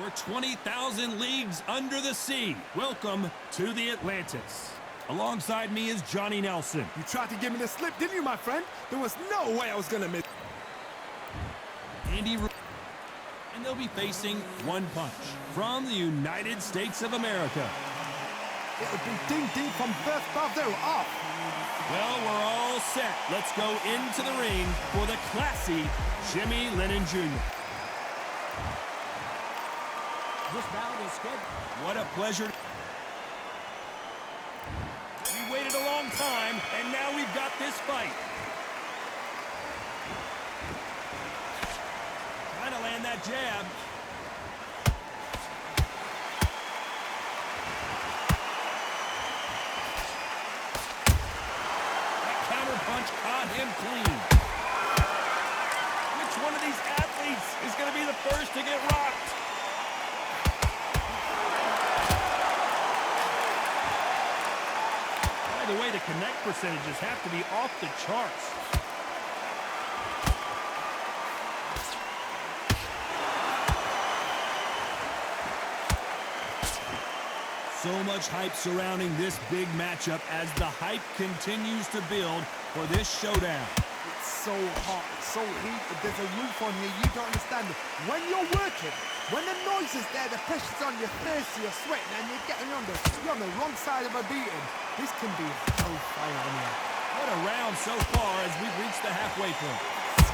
We're 20,000 leagues under the sea. Welcome to the Atlantis. Alongside me is Johnny Nelson. You tried to give me the slip, didn't you, my friend? There was no way I was going to miss. Ruiz. And they'll be facing One Punch from the United States of America. It'll be ding-ding from first bout. They're off. Well, we're all set. Let's go into the ring for the classy Jimmy Lennon Jr. This bout is scheduled. What a pleasure. We waited a long time, and now we've got this fight. Trying to land that jab. That counter punch caught him clean. Which one of these athletes is going to be the first to get rocked? By the way, the connect percentages have to be off the charts. So much hype surrounding this big matchup as the hype continues to build for this showdown. It's so hot, it's so heated. There's a roof on here, you don't understand it. When you're working, when the noise is there, the pressure's on your face, you're sweating, and you're getting you're on the wrong side of a beating. This can be hellfire on here. What a round so far as we've reached the halfway point.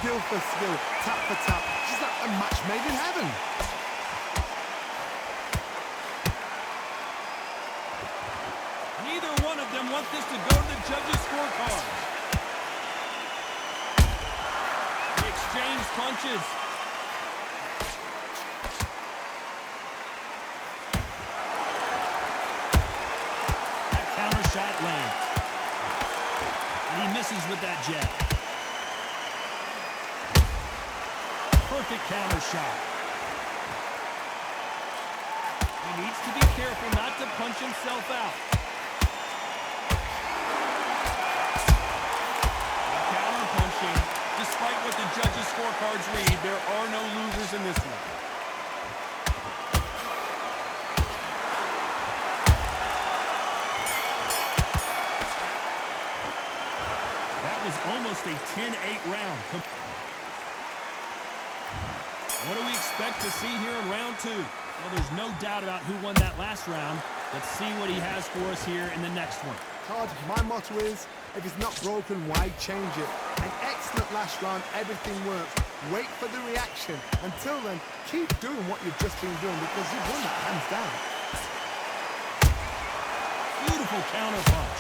Skill for skill, tap for tap. Just like a match made in heaven. Neither one of them want this to go to the judges' scorecard. They exchange punches. That counter shot lands. And he misses with that jab. Perfect counter shot. He needs to be careful not to punch himself out. Despite what the judges' scorecards read, there are no losers in this one. That was almost a 10-8 round. What do we expect to see here in round two? Well, there's no doubt about who won that last round. Let's see what he has for us here in the next one. Todd, my motto is, if it's not broken, why change it? An excellent last round, everything works. Wait for the reaction. Until then, keep doing what you've just been doing because you've won that hands down. Beautiful counter punch.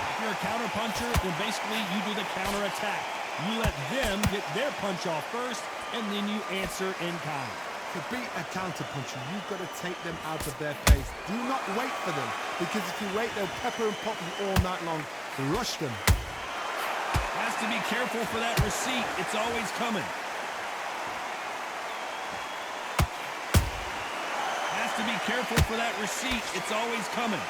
If you're a counter puncher, then basically you do the counter attack. You let them get their punch off first, and then you answer in kind. To beat a counter-puncher, you've got to take them out of their pace. Do not wait for them, because if you wait, they'll pepper and pop you all night long. Rush them. Has to be careful for that receipt. It's always coming. Has to be careful for that receipt. It's always coming.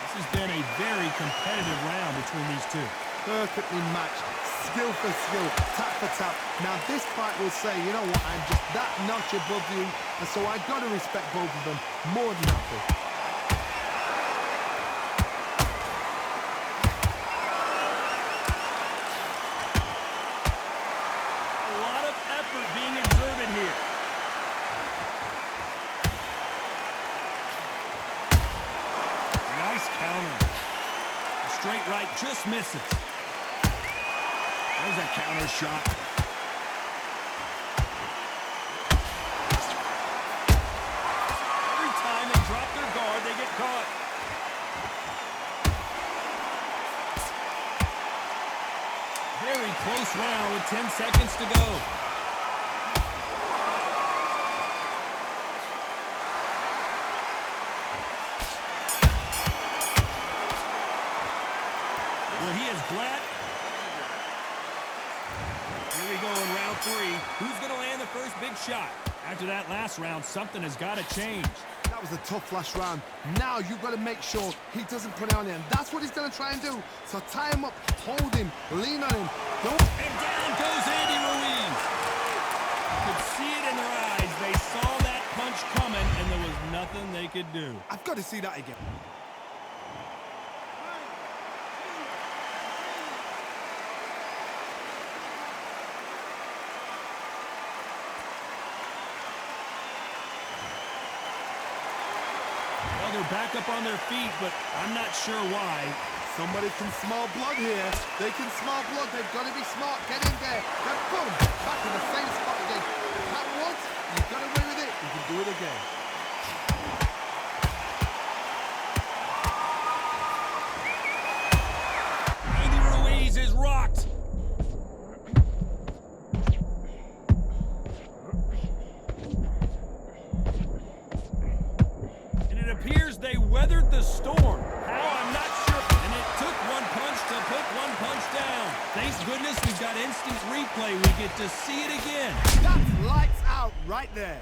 This has been a very competitive round between these two. Perfectly matched. Skill for skill, tap for tap. Now this fight will say, you know what, I'm just that notch above you, and so I got to respect both of them more than nothing. A lot of effort being exerted here. Nice counter. A straight right just misses. There's a counter shot. Every time they drop their guard, they get caught. Very close round with 10 seconds to go. Well, he is glad. Here we go in round three. Who's going to land the first big shot? After that last round, something has got to change. Now was a tough last round. Now you've got to make sure he doesn't put it on there. And that's what he's going to try and do. So tie him up, hold him, lean on him. Don't... And down goes Andy Ruiz. You could see it in their eyes. They saw that punch coming, and there was nothing they could do. I've got to see that again. They're back up on their feet, but I'm not sure why. Somebody can smell blood here. They can smell blood. They've got to be smart. Get in there. Then boom, back in the same spot again. That once, you got away with it. You can do it again. Andy Ruiz is rocked. Appears they weathered the storm. How, I'm not sure. And it took one punch to put one punch down. Thank goodness we've got instant replay. We get to see it again. That's lights out right there.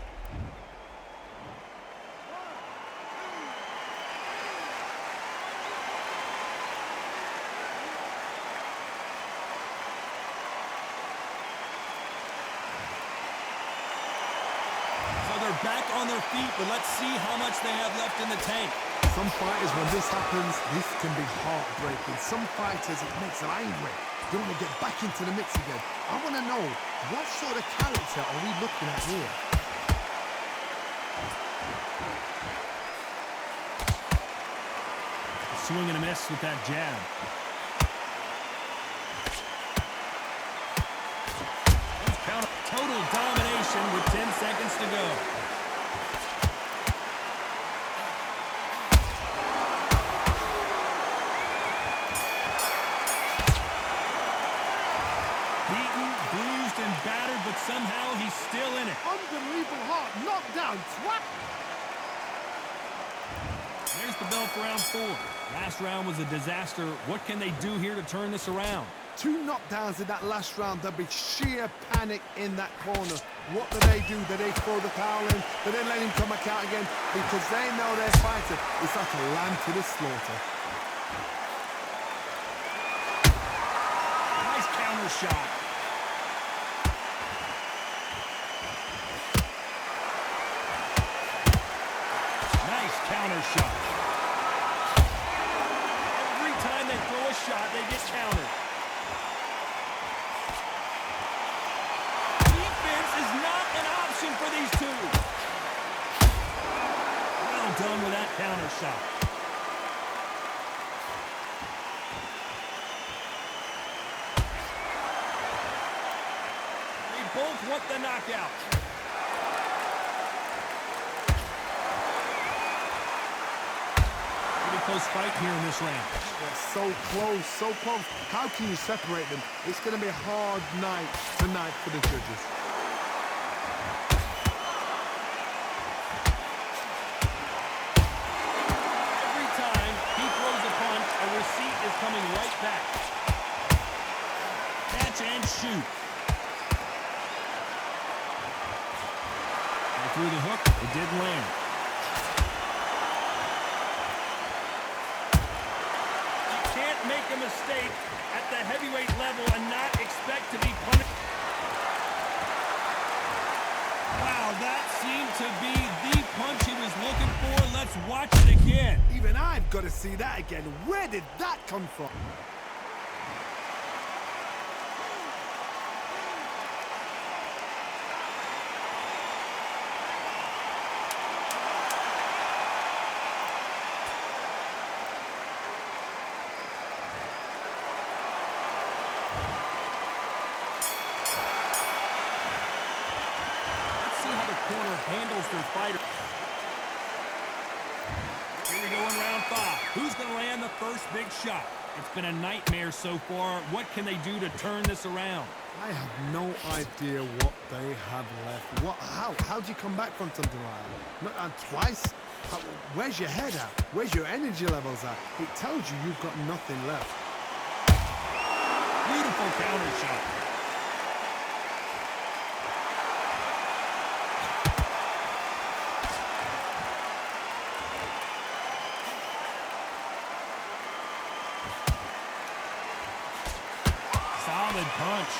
Back on their feet, but let's see how much they have left in the tank. Some fighters, when this happens, this can be heartbreaking. Some fighters, it makes them angry. They want to get back into the mix again. I want to know, what sort of character are we looking at here? Swing and a miss with that jab. Counter. Total domination with 10 seconds to go. But somehow he's still in it. Unbelievable heart, knockdown, twat! There's the bell for round 4. Last round was a disaster. What can they do here to turn this around? 2 knockdowns in that last round. There'll be sheer panic in that corner. What do? Do they throw the towel in? Do they let him come back out again? Because they know their fighter is like a lamb to the slaughter. Nice counter shot. Counter shot. Every time they throw a shot, they get countered. Defense is not an option for these two. Well done with that counter shot. They both want the knockout. Close fight here in this round. So close, so close. How can you separate them? It's going to be a hard night tonight for the judges. Every time he throws a punch, a receipt is coming right back. Catch and shoot. They threw the hook. It didn't land. Make a mistake at the heavyweight level and not expect to be punished. Wow, that seemed to be the punch he was looking for. Let's watch it again. Even I've got to see that again. Where did that come from? Handles their fighter. Here we go in round 5. Who's going to land the first big shot? It's been a nightmare so far. What can they do to turn this around? I have no idea what they have left. How do you come back from something like that? Twice? Where's your head at? Where's your energy levels at? It tells you you've got nothing left. Beautiful counter shot. punch.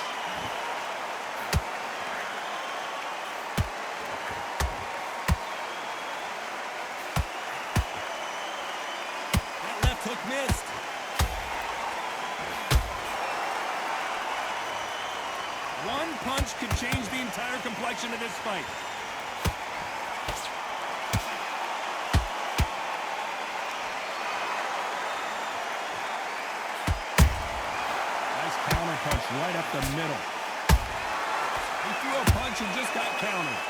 That left hook missed. One punch could change the entire complexion of this fight. Punch right up the middle. He threw a punch and just got countered.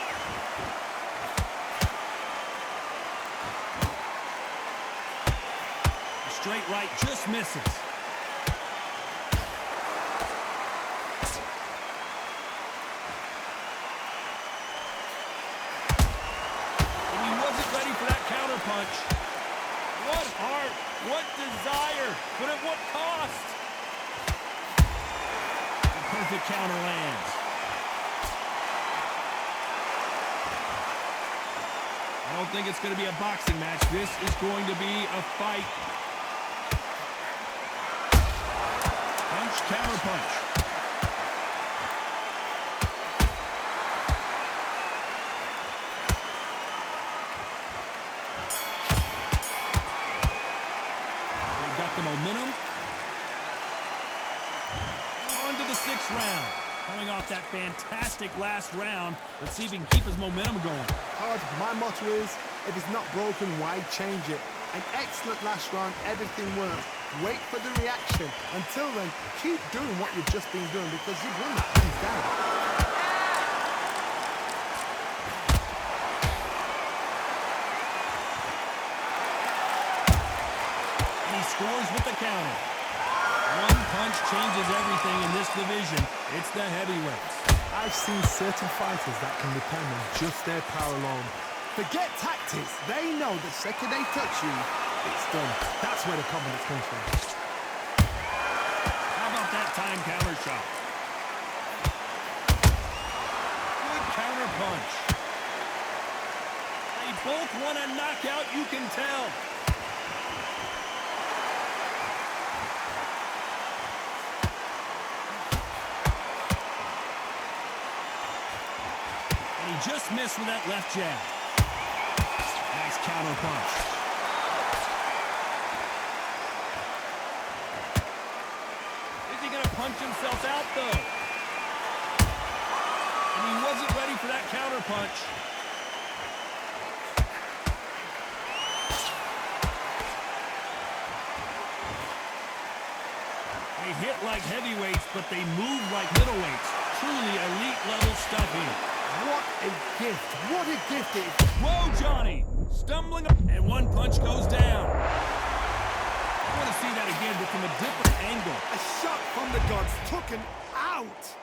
A straight right just misses. And he wasn't ready for that counter punch. What heart, what desire, but at what cost? Perfect counter lands. I don't think it's going to be a boxing match. This is going to be a fight. Punch, counter punch. They've got the momentum. The sixth round. Coming off that fantastic last round, let's see if he can keep his momentum going. Hard. My motto is, if it's not broken, why change it? An excellent last round, everything works. Wait for the reaction. Until then, keep doing what you've just been doing because you've won that hands down. And he scores with the counter. One punch changes everything in this division. It's the heavyweights. I've seen certain fighters that can depend on just their power alone. Forget tactics. They know the second they touch you, it's done. That's where the confidence comes from. How about that time counter shot? Good counter punch. They both want a knockout, you can tell. Just missed with that left jab. Nice counter punch. Is he going to punch himself out, though? And he wasn't ready for that counter punch. They hit like heavyweights, but they move like middleweights. Truly elite level stuff here. What a gift. What a gift it is. Whoa, Johnny. Stumbling up. And one punch goes down. I want to see that again, but from a different angle. A shot from the gods took him out.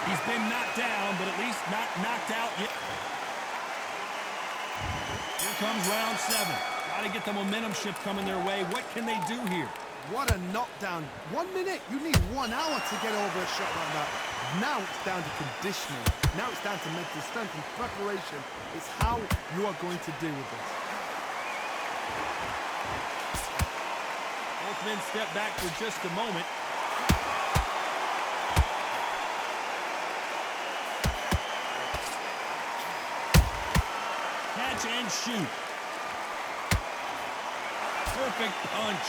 He's been knocked down, but at least not knocked out yet. Here comes round 7. Got to get the momentum shift coming their way. What can they do here? What a knockdown. 1 minute. You need 1 hour to get over a shot like that. Now it's down to conditioning. Now it's down to mental strength and preparation. It's how you are going to deal with this. Both men step back for just a moment. Catch and shoot. Perfect punch.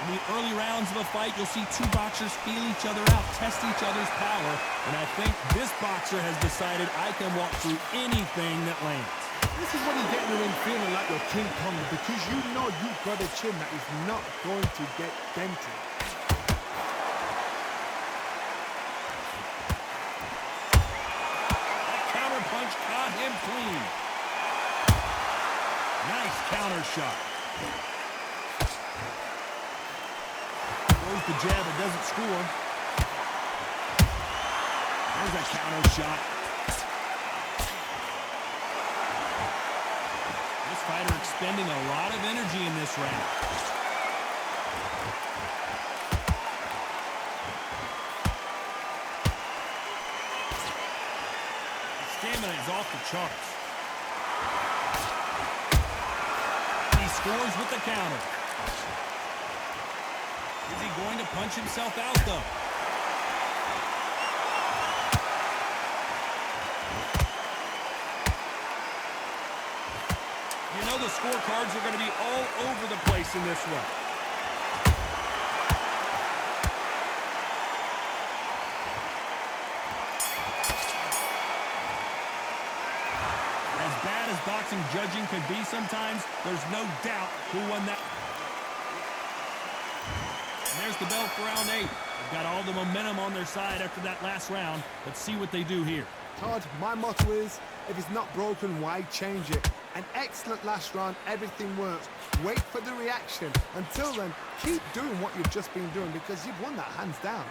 In the early rounds of a fight, you'll see two boxers feel each other out, test each other's power, and I think this boxer has decided I can walk through anything that lands. This is when you get in the ring feeling like you're King Kong because you know you've got a chin that is not going to get dented. That counter punch caught him clean. Nice counter shot. Throws the jab, it doesn't score. There's a counter shot. fighter expending a lot of energy in this round. His stamina is off the charts. He scores with the counter. Is he going to punch himself out, though? You know the scorecards are going to be all over the place in this one. As bad as boxing judging can be sometimes, there's no doubt who won that. And there's the bell for round 8. They've got all the momentum on their side after that last round. Let's see what they do here. Todd, my motto is, if it's not broken, why change it? An excellent last round, everything works. Wait for the reaction. Until then, keep doing what you've just been doing because you've won that hands down.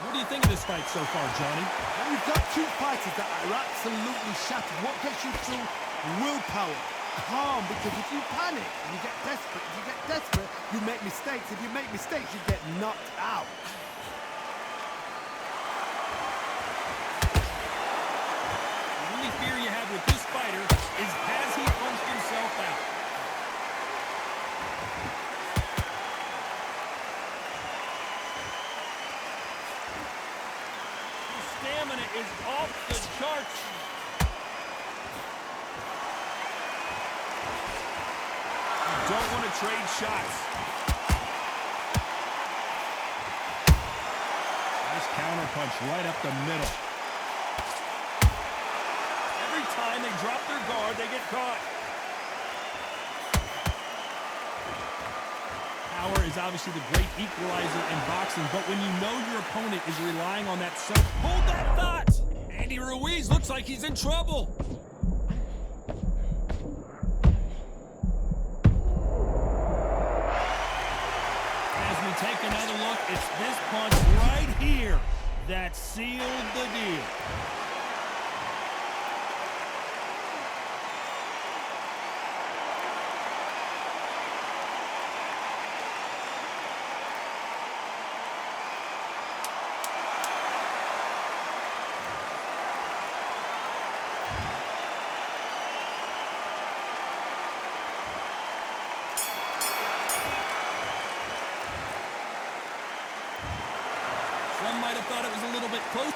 What do you think of this fight so far, Johnny? Well, we've got two fighters that are absolutely shattered. What gets you through? Willpower. Calm, because if you panic, you get desperate. If you get desperate, you make mistakes. If you make mistakes, you get knocked out. The only fear you have with this fighter is has he punched himself out? His stamina is off the charts. Don't want to trade shots. Nice counter punch right up the middle. Every time they drop their guard, they get caught. Power is obviously the great equalizer in boxing, but when you know your opponent is relying on that hold that thought! Andy Ruiz looks like he's in trouble. Take another look. It's this punch right here that sealed the deal. Some might have thought it was a little bit close.